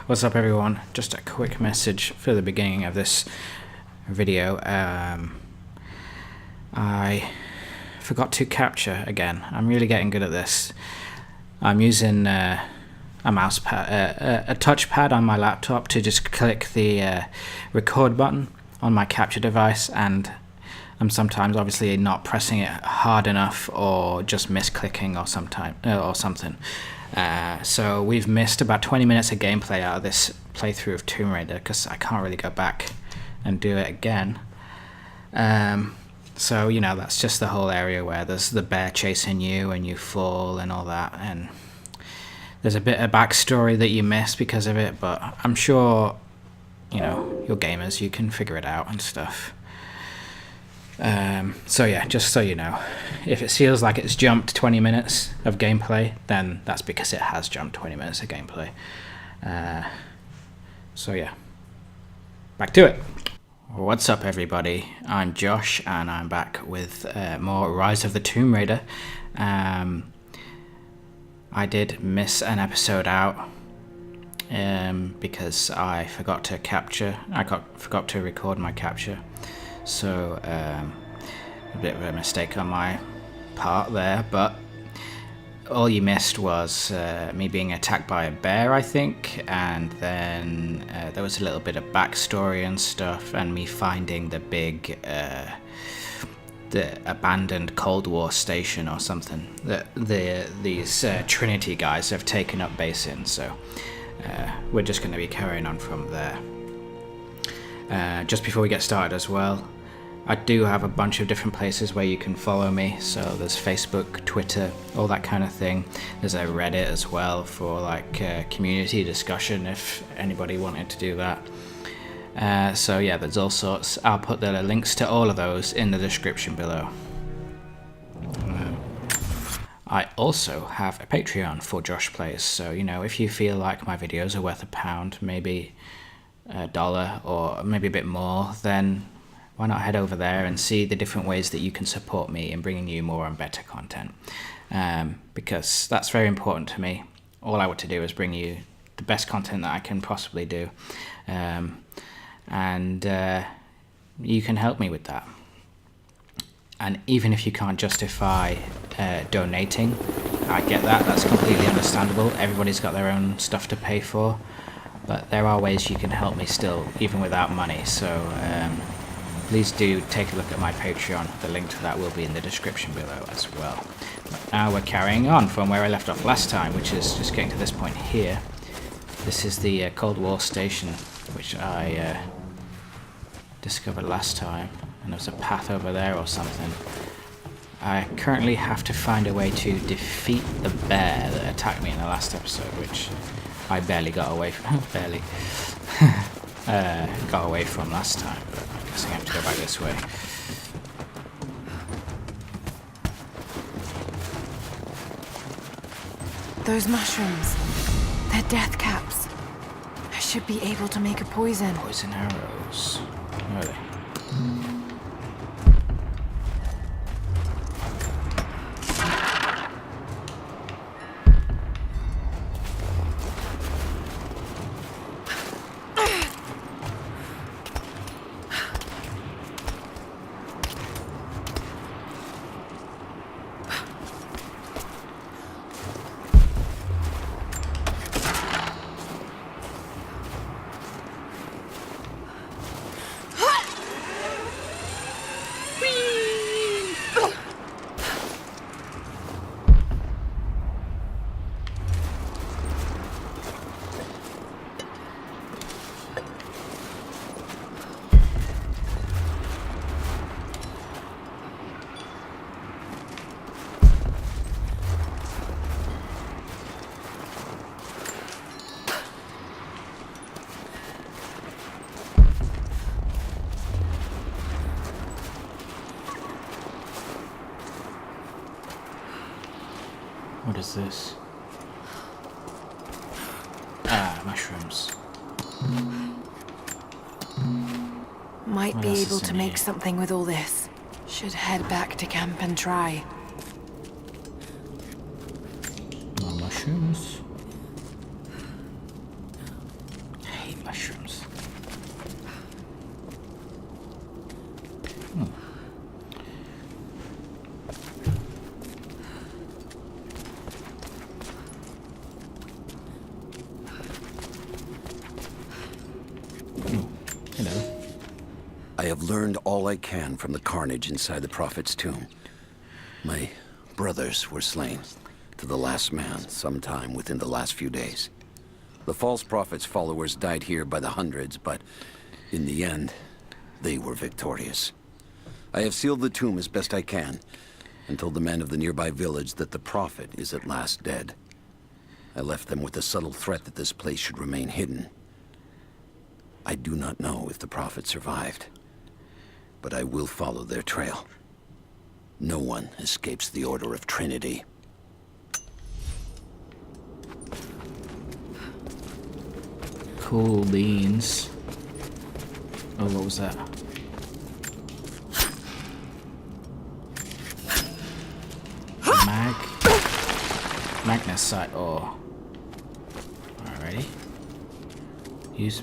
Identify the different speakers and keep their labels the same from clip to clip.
Speaker 1: What's up everyone? Just a quick message for the beginning of this video. I forgot to capture again. I'm really getting good at this. I'm using a mouse pad, a touchpad on my laptop to just click the record button on my capture device, and I'm sometimes obviously not pressing it hard enough or just misclicking or something. So we've missed about 20 minutes of gameplay out of this playthrough of Tomb Raider because I can't really go back and do it again. So, you know, that's just the whole area where there's the bear chasing you and you fall and all that, and there's a bit of backstory that you miss because of it, but I'm sure, you know, you're gamers, you can figure it out and stuff. So yeah, just so you know, if it feels like it's jumped 20 minutes of gameplay, then that's because it has jumped 20 minutes of gameplay. So yeah, back to it. What's up everybody, I'm Josh and I'm back with more Rise of the Tomb Raider. I did miss an episode out because I forgot to forgot to record my capture. So a bit of a mistake on my part there, but all you missed was me being attacked by a bear, I think, and then there was a little bit of backstory and stuff, and me finding the big the abandoned Cold War station or something that these Trinity guys have taken up base in. So we're just going to be carrying on from there. Just before we get started as well, I do have a bunch of different places where you can follow me. So there's Facebook, Twitter, all that kind of thing. There's a Reddit as well for like community discussion if anybody wanted to do that. So yeah, there's all sorts. I'll put the links to all of those in the description below. I also have a Patreon for Josh Plays, so you know, if you feel like my videos are worth £1, maybe $1 or maybe a bit more, then why not head over there and see the different ways that you can support me in bringing you more and better content, because that's very important to me. All I want to do is bring you the best content that I can possibly do, and you can help me with that. And even if you can't justify donating, I get that, that's completely understandable. Everybody's got their own stuff to pay for, but there are ways you can help me still, even without money. So please do take a look at my Patreon. The link to that will be in the description below as well. But now we're carrying on from where I left off last time, which is just getting to this point here. This is the Cold War station, which I discovered last time, and there's a path over there or something. I currently have to find a way to defeat the bear that attacked me in the last episode, which I barely got away from. Got away from last time, but I guess I have to go back this way.
Speaker 2: Those mushrooms, they're death caps. I should be able to make a poison.
Speaker 1: Poison arrows. Where are they? What is this? Ah, mushrooms.
Speaker 2: Might
Speaker 1: What
Speaker 2: be
Speaker 1: else is
Speaker 2: able to
Speaker 1: in
Speaker 2: make
Speaker 1: here?
Speaker 2: something with all this. Should head back to camp and try.
Speaker 1: More mushrooms.
Speaker 3: have learned all I can from the carnage inside the Prophet's tomb. My brothers were slain, to the last man, sometime within the last few days. The false Prophet's followers died here by the hundreds, but in the end, they were victorious. I have sealed the tomb as best I can, and told the men of the nearby village that the Prophet is at last dead. I left them with the subtle threat that this place should remain hidden. I do not know if the Prophet survived, but I will follow their trail. No one escapes the Order of Trinity.
Speaker 1: Cool beans. Oh, what was that? Magnesite ore. Alrighty. Use.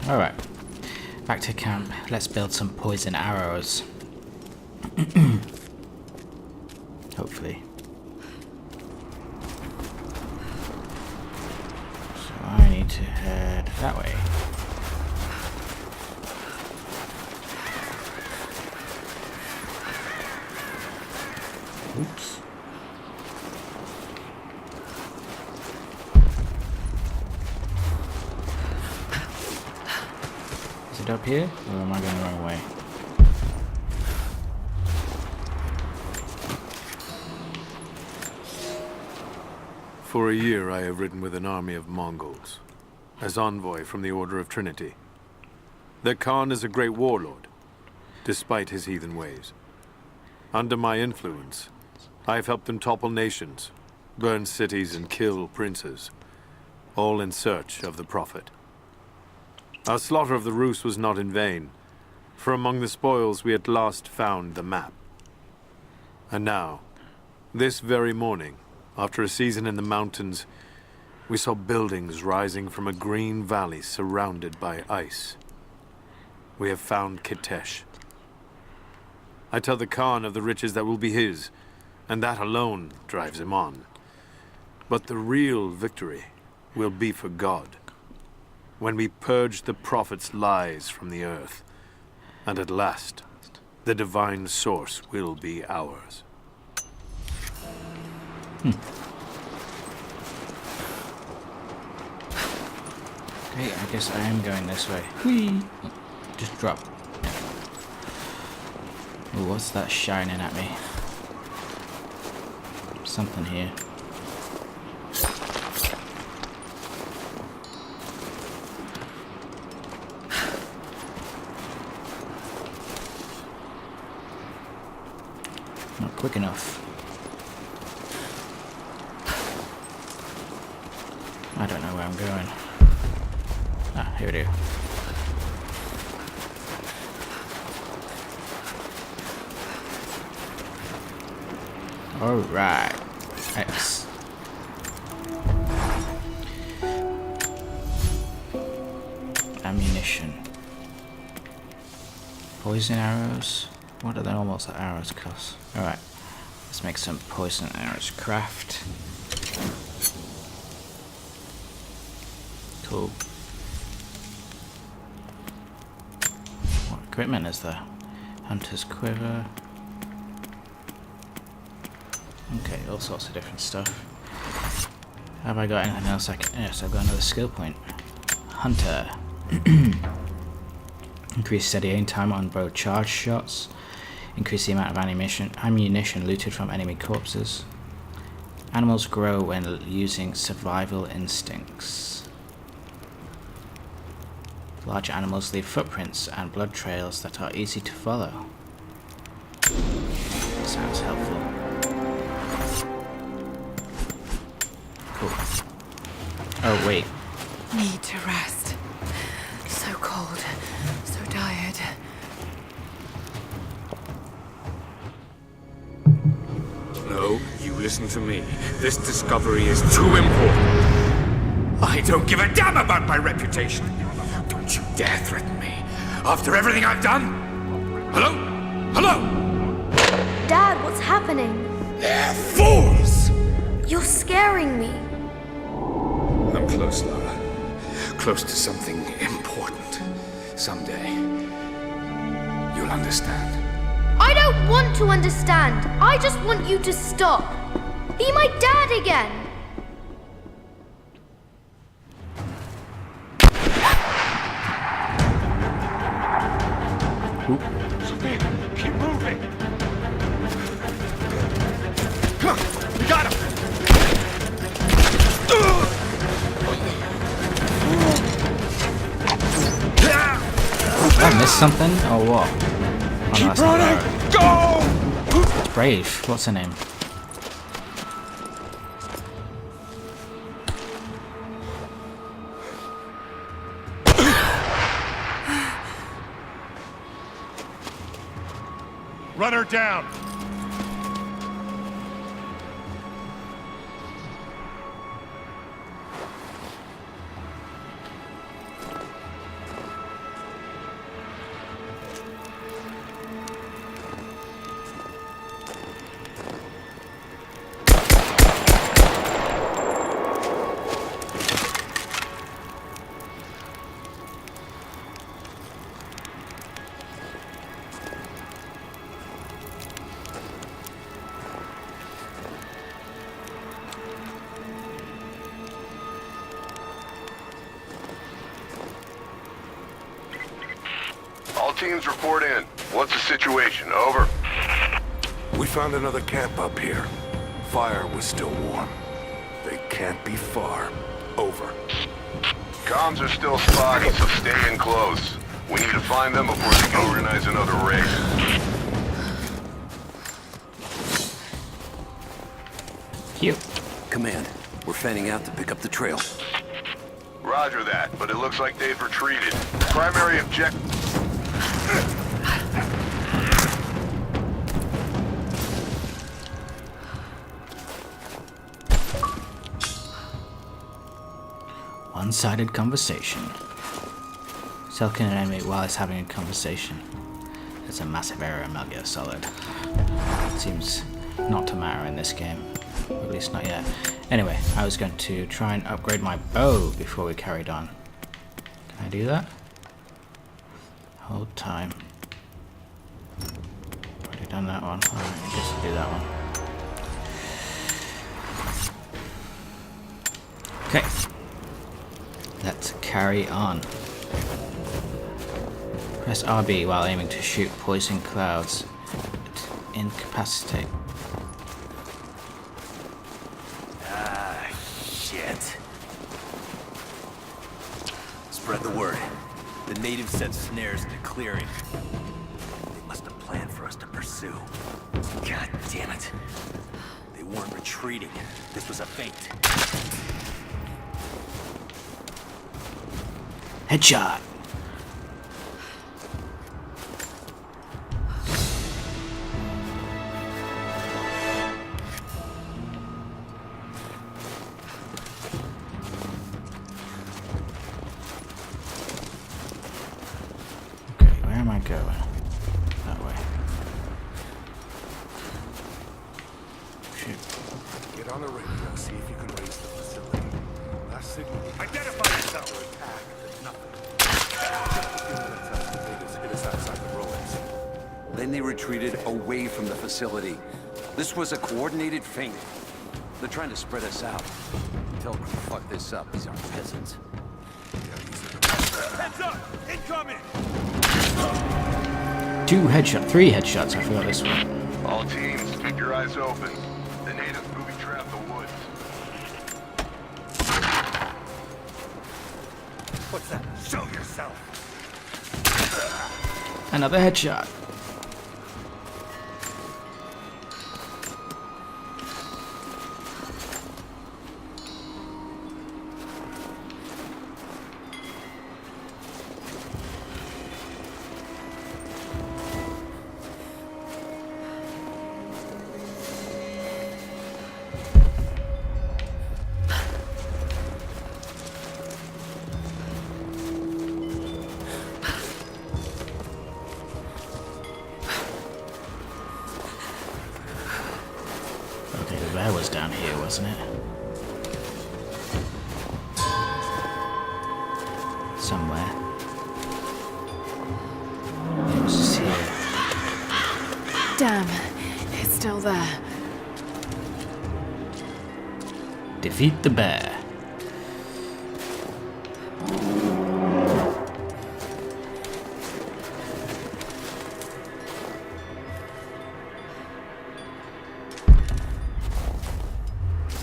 Speaker 1: Alright. Back to camp. Let's build some poison arrows. Hopefully. So I need to head that way. Oops. Is it up here? Or am I going the wrong way?
Speaker 4: For a year I have ridden with an army of Mongols, as envoy from the Order of Trinity. Their Khan is a great warlord, despite his heathen ways. Under my influence, I have helped them topple nations, burn cities and kill princes, all in search of the Prophet. Our slaughter of the Rus was not in vain, for among the spoils we at last found the map. And now, this very morning, after a season in the mountains, we saw buildings rising from a green valley surrounded by ice. We have found Kitezh. I tell the Khan of the riches that will be his, and that alone drives him on. But the real victory will be for God, when we purge the Prophet's lies from the earth, and at last, the divine source will be ours.
Speaker 1: Okay, I guess I am going this way. Whee! Just drop. Ooh, what's that shining at me? Something here. Not quick enough. I don't know where I'm going. Ah, here we do. Alright. X. Ammunition. Poison arrows. What do the normal arrows cost? Alright. Let's make some poison arrows craft. Cool. What equipment is there? Hunter's quiver. Okay, all sorts of different stuff. Have I got anything else I can... Yes, I've got another skill point. Hunter. Increase steady aim time on bow charge shots. Increase the amount of ammunition looted from enemy corpses. Animals grow when using survival instincts. Large animals leave footprints and blood trails that are easy to follow. Sounds helpful. Cool. Oh, wait.
Speaker 2: Need to rest. So cold. So tired.
Speaker 5: No, you listen to me. This discovery is too important. I don't give a damn about my reputation. Don't you dare threaten me. After everything I've done? Hello? Hello?
Speaker 6: Dad, what's happening?
Speaker 5: They're fools!
Speaker 6: You're scaring me.
Speaker 5: I'm close, Lara. Close to something important. Someday, you'll understand.
Speaker 6: I don't want to understand. I just want you to stop. Be my dad again.
Speaker 5: Keep moving! We got him!
Speaker 1: Did I miss something or what? Oh, no, that's not Lara.
Speaker 5: Go!
Speaker 1: Brave. What's her name?
Speaker 5: Run her down!
Speaker 7: All teams report in. What's the situation? Over.
Speaker 8: We found another camp up here. Fire was still warm. They can't be far. Over.
Speaker 7: Comms are still spotty, so stay in close. We need to find them before they can organize another raid.
Speaker 1: Cute.
Speaker 3: Command, we're fanning out to pick up the trail.
Speaker 7: Roger that, but it looks like they've retreated. Primary objective...
Speaker 1: One-sided conversation. Selking an enemy while it's having a conversation. It's a massive error in Metal Gear Solid. Seems not to matter in this game. Or at least not yet. Anyway, I was going to try and upgrade my bow before we carried on. Can I do that? Hold time. Already done that one. Alright, I guess I'll do that one. Okay. Let's carry on. Press RB while aiming to shoot poison clouds. Incapacitate.
Speaker 9: Ah, shit. Spread the word. The natives set snares in the clearing. They must have planned for us to pursue. God damn it. They weren't retreating. This was a feint.
Speaker 1: Headshot! Okay, where am I going? That way. Shoot.
Speaker 8: Get on the radio, see if you can raise the facility. Last signal.
Speaker 5: Identify yourself!
Speaker 3: Then they retreated away from the facility. This was a coordinated feint. They're trying to spread us out. Tell them to fuck this up. These aren't peasants.
Speaker 5: Heads up! Incoming!
Speaker 1: 3 headshots, I forgot this one.
Speaker 7: All teams, keep your eyes open. The natives booby-trap the woods.
Speaker 5: What's that? Show yourself!
Speaker 1: Another headshot. bear was down here, wasn't it? Somewhere. It was just here.
Speaker 2: Damn, it's still there.
Speaker 1: Defeat the bear.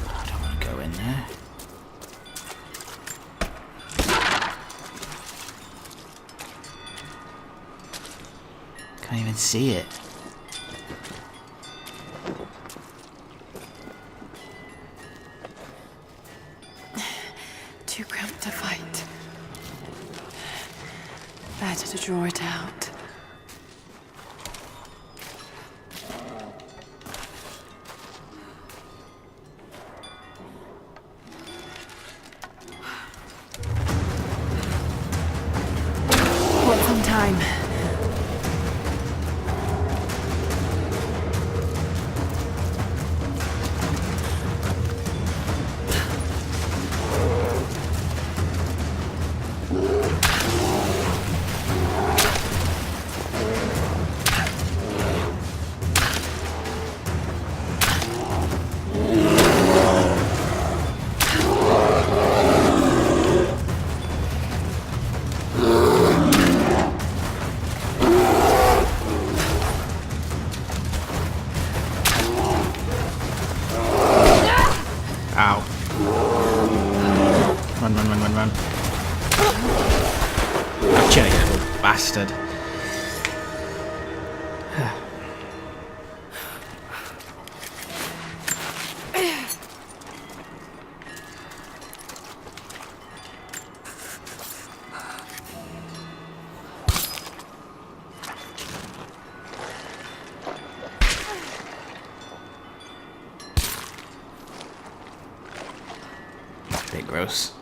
Speaker 1: I don't want to go in there. Can't even see it.
Speaker 2: Too cramped to fight. Better to draw it out. Want some time?
Speaker 1: Ow. Run, run, run, run, run. Gotcha, you little bastard. Bit gross.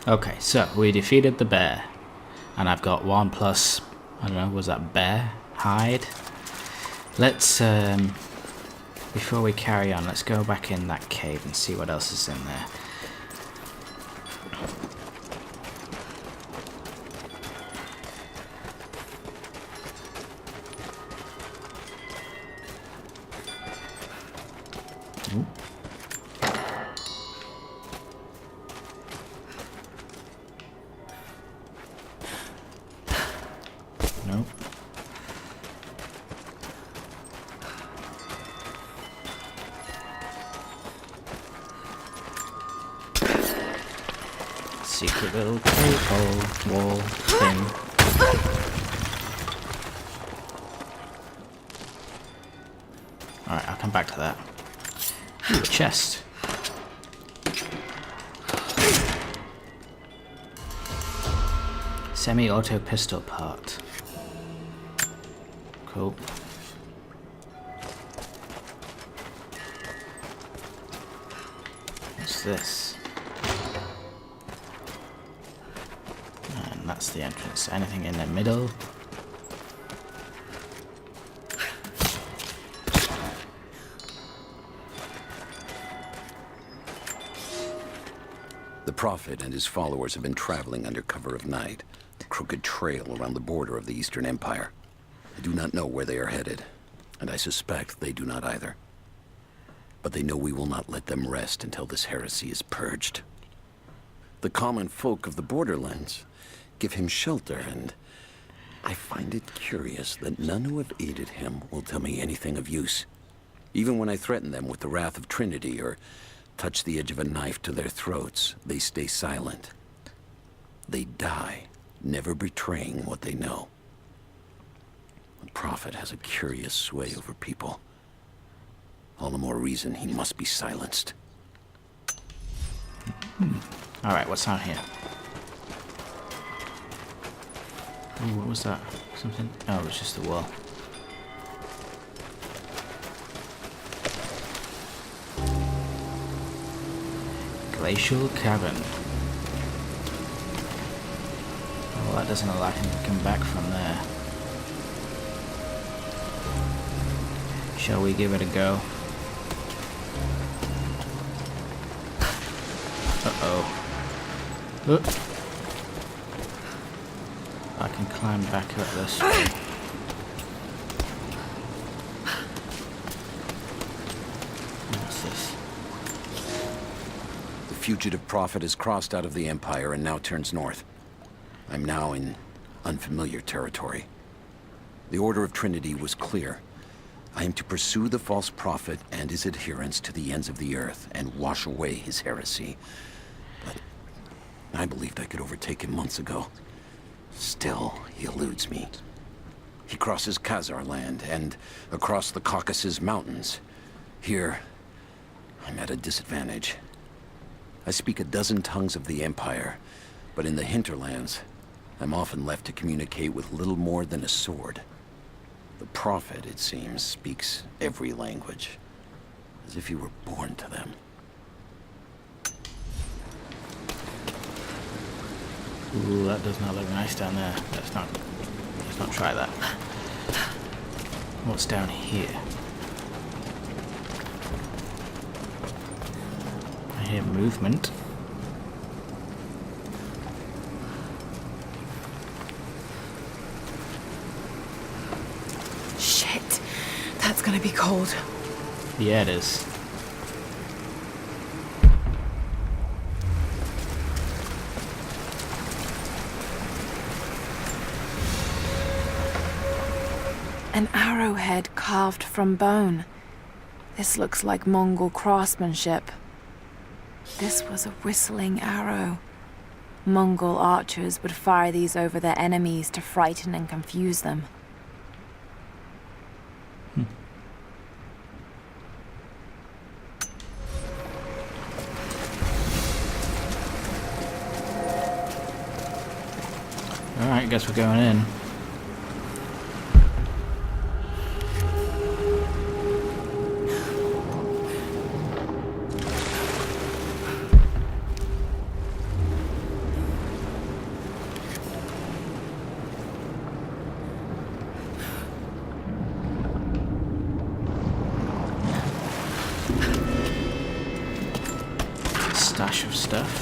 Speaker 1: Okay, so we defeated the bear. And I've got 1 plus, I don't know, was that bear? Hide? Let's, before we carry on, let's go back in that cave and see what else is in there. Ooh. Nope. Secret little cave wall thing. Alright, I'll come back to that. Ooh, a chest. Semi-auto pistol part. Cool. What's this? And that's the entrance. Anything in the middle?
Speaker 3: The Prophet and his followers have been traveling under cover of night, a crooked trail around the border of the Eastern Empire. I do not know where they are headed, and I suspect they do not either. But they know we will not let them rest until this heresy is purged. The common folk of the borderlands give him shelter, and I find it curious that none who have aided him will tell me anything of use. Even when I threaten them with the wrath of Trinity or touch the edge of a knife to their throats, they stay silent. They die, never betraying what they know. The Prophet has a curious sway over people. All the more reason he must be silenced.
Speaker 1: Alright, what's on here? Ooh, what was that? Something? Oh, it was just the wall. Glacial Cavern. Well, that doesn't allow him to come back from there. Shall we give it a go? Uh-oh. Look. I can climb back up this way. What's this?
Speaker 3: The fugitive prophet has crossed out of the Empire and now turns north. I'm now in unfamiliar territory. The Order of Trinity was clear. I am to pursue the false prophet and his adherents to the ends of the earth and wash away his heresy. But I believed I could overtake him months ago. Still, he eludes me. He crosses Khazar land and across the Caucasus Mountains. Here, I'm at a disadvantage. I speak a dozen tongues of the Empire, but in the hinterlands, I'm often left to communicate with little more than a sword. The Prophet, it seems, speaks every language, as if he were born to them.
Speaker 1: Ooh, that does not look nice down there. Let's not try that. What's down here? I hear movement.
Speaker 2: Shit. That's gonna be cold.
Speaker 1: Yeah, it is.
Speaker 2: An arrowhead carved from bone. This looks like Mongol craftsmanship. This was a whistling arrow. Mongol archers would fire these over their enemies to frighten and confuse them.
Speaker 1: Alright, guess we're going in. Stash of stuff.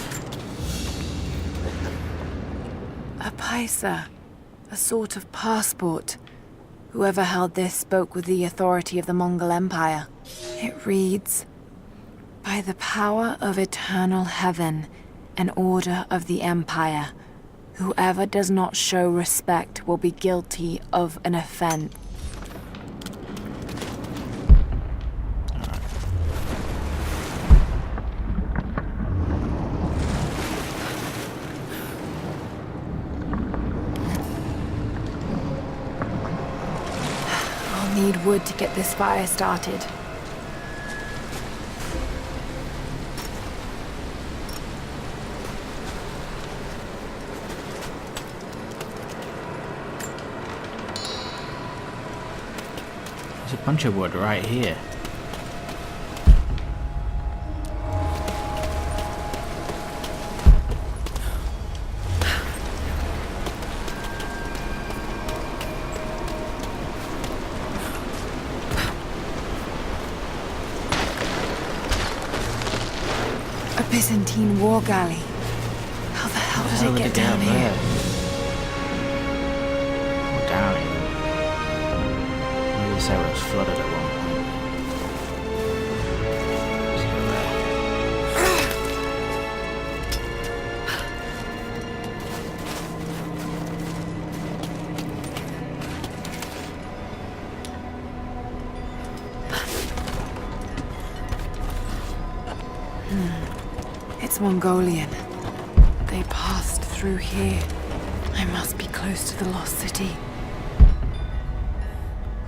Speaker 2: A paisa, a sort of passport. Whoever held this spoke with the authority of the Mongol Empire. It reads, "By the power of eternal heaven and order of the Empire, whoever does not show respect will be guilty of an offense." I'll need wood to get this fire started.
Speaker 1: There's a bunch of wood right here.
Speaker 2: A Byzantine war galley. How the hell did it get down here?
Speaker 1: Or down here. Maybe this area was flooded at one point. Let's go there.
Speaker 2: It's Mongolian. They passed through here. I must be close to the lost city.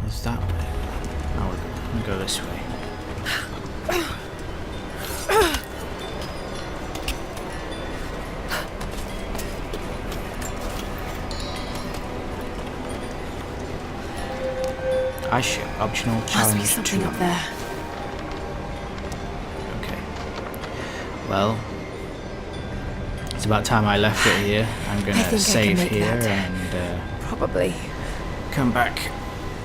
Speaker 1: What's that way? Oh, we're gonna go this way. I ship optional
Speaker 2: Must be
Speaker 1: challenge
Speaker 2: something
Speaker 1: 2.
Speaker 2: up there.
Speaker 1: Okay. Well, it's about time I left it here. I'm
Speaker 2: I
Speaker 1: gonna
Speaker 2: think I can
Speaker 1: save
Speaker 2: make
Speaker 1: here
Speaker 2: that.
Speaker 1: and
Speaker 2: Probably.
Speaker 1: come back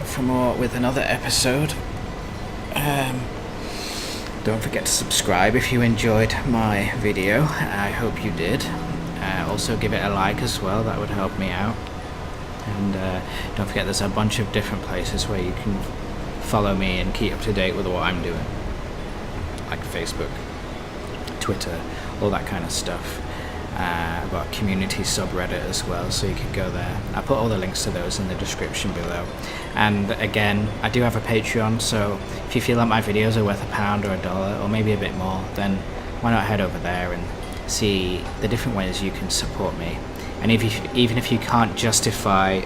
Speaker 1: for more with another episode. don't forget to subscribe if you enjoyed my video. I hope you did. Also give it a like as well, that would help me out. And don't forget there's a bunch of different places where you can follow me and keep up to date with what I'm doing, like Facebook, Twitter, all that kind of stuff. I've got a community subreddit as well, so you could go there. I put all the links to those in the description below. And again, I do have a Patreon, so if you feel like my videos are worth £1 or $1 or maybe a bit more, then why not head over there and see the different ways you can support me. And even if you can't justify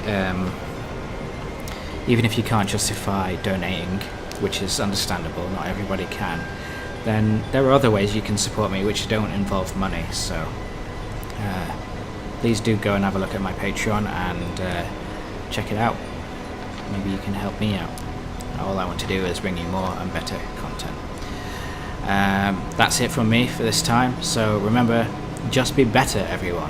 Speaker 1: donating, which is understandable, not everybody can, then there are other ways you can support me which don't involve money. So please do go and have a look at my Patreon and check it out. Maybe you can help me out. All I want to do is bring you more and better content. That's it from me for this time. So remember, just be better, everyone.